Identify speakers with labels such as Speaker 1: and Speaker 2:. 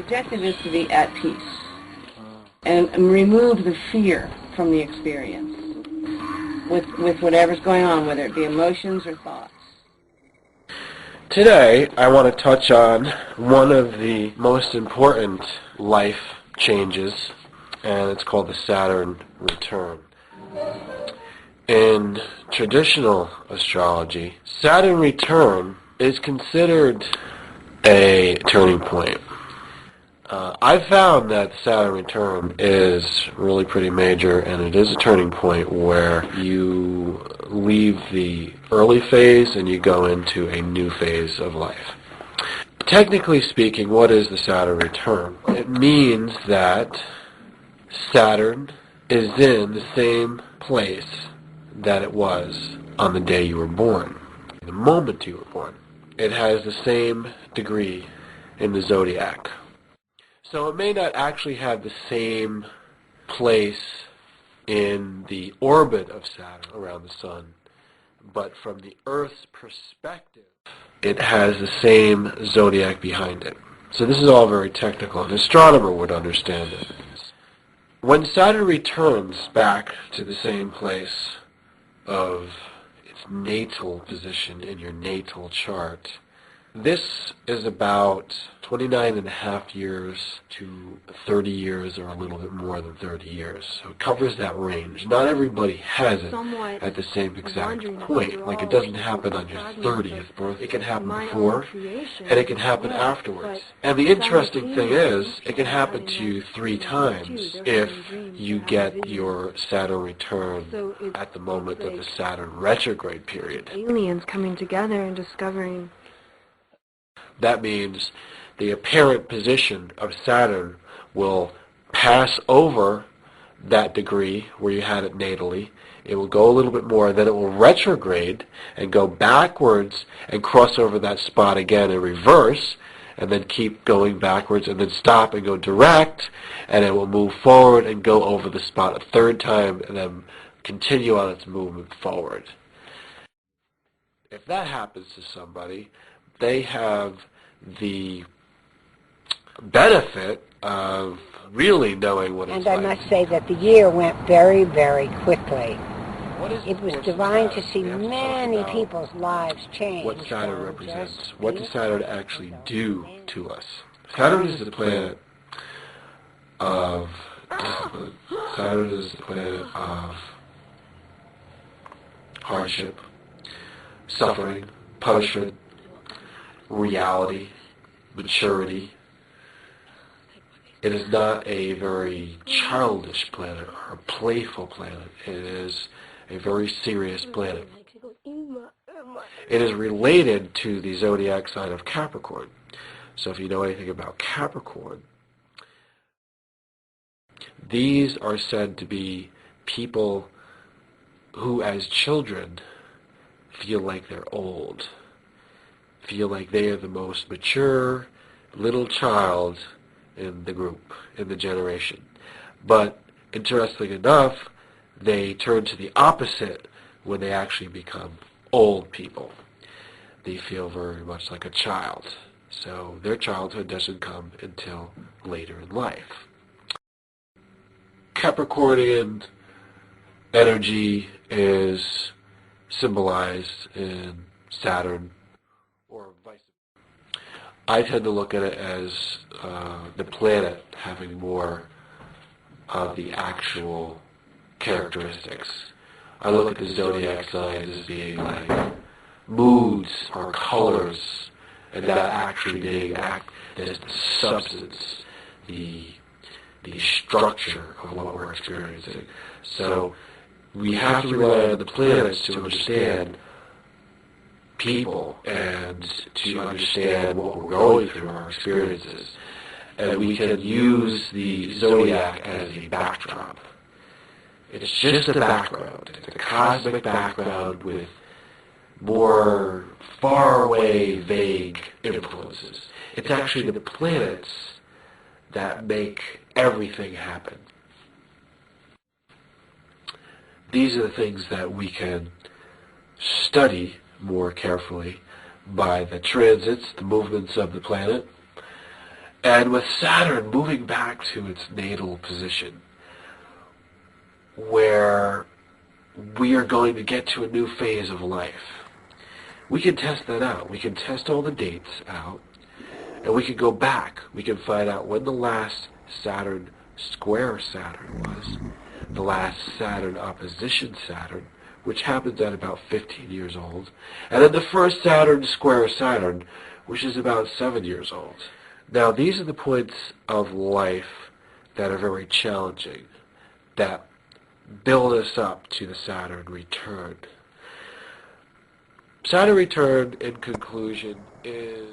Speaker 1: objective is to be at peace and remove the fear from the experience with whatever's going on, whether it be emotions or thoughts.
Speaker 2: Today, I want to touch on one of the most important life changes, and it's called the Saturn Return. In traditional astrology, Saturn Return is considered a turning point. I found that Saturn Return is really pretty major, and it is a turning point where you leave the early phase and you go into a new phase of life. Technically speaking, what is the Saturn Return? It means that Saturn is in the same place that it was on the day you were born, the moment you were born. It has the same degree in the zodiac. So it may not actually have the same place in the orbit of Saturn around the Sun, but from the Earth's perspective, it has the same zodiac behind it. So this is all very technical. An astronomer would understand it. When Saturn returns back to the same place of its natal position in your natal chart, this is about 29 and a half years to 30 years, or a little bit more than 30 years. So it covers that range. Not everybody has it at the same exact point. Like, it doesn't happen on your 30th birth. It can happen before, and it can happen afterwards. And the interesting thing is, it can happen to you 3 times if you get your Saturn return at the moment of the Saturn retrograde period.
Speaker 3: Aliens coming together and discovering.
Speaker 2: That means the apparent position of Saturn will pass over that degree where you had it natally. It will go a little bit more, then it will retrograde and go backwards and cross over that spot again in reverse, and then keep going backwards, and then stop and go direct, and it will move forward and go over the spot a 3rd time, and then continue on its movement forward. If that happens to somebody, they have the benefit of really knowing what it's like.
Speaker 4: And I must say that the year went very, very quickly. It was divine to see many people's lives change.
Speaker 2: What Saturn represents. What does Saturn actually do to us? Saturn is the planet of discipline. Saturn is the planet of hardship, suffering, punishment, reality, maturity. It is not a very childish planet or a playful planet. It is a very serious planet. It is related to the zodiac sign of Capricorn. So if you know anything about Capricorn, these are said to be people who as children feel like they're old, feel like they are the most mature little child in the group, in the generation. But interestingly enough, they turn to the opposite when they actually become old people. They feel very much like a child. So their childhood doesn't come until later in life. Capricornian energy is symbolized in Saturn, or vice versa. I tend to look at it as the planet having more of the actual characteristics. I look at the zodiac signs as being like moods or colors, and not actually being the substance, the structure of what we're experiencing. So we have to rely on the planets to understand people and to understand what we're going through, our experiences. And we can use the zodiac as a backdrop. It's just a background. It's a cosmic background with more far-away, vague influences. It's actually the planets that make everything happen. These are the things that we can study more carefully by the transits, the movements of the planet, And with Saturn moving back to its natal position, where we are going to get to a new phase of life, we can test that out. We can test all the dates out, and we can go back. We can find out when the last Saturn square Saturn was, the last Saturn opposition Saturn, which happens at about 15 years old, and then the first Saturn square Saturn, which is about 7 years old. Now, these are the points of life that are very challenging, that build us up to the Saturn return. Saturn return, in conclusion, is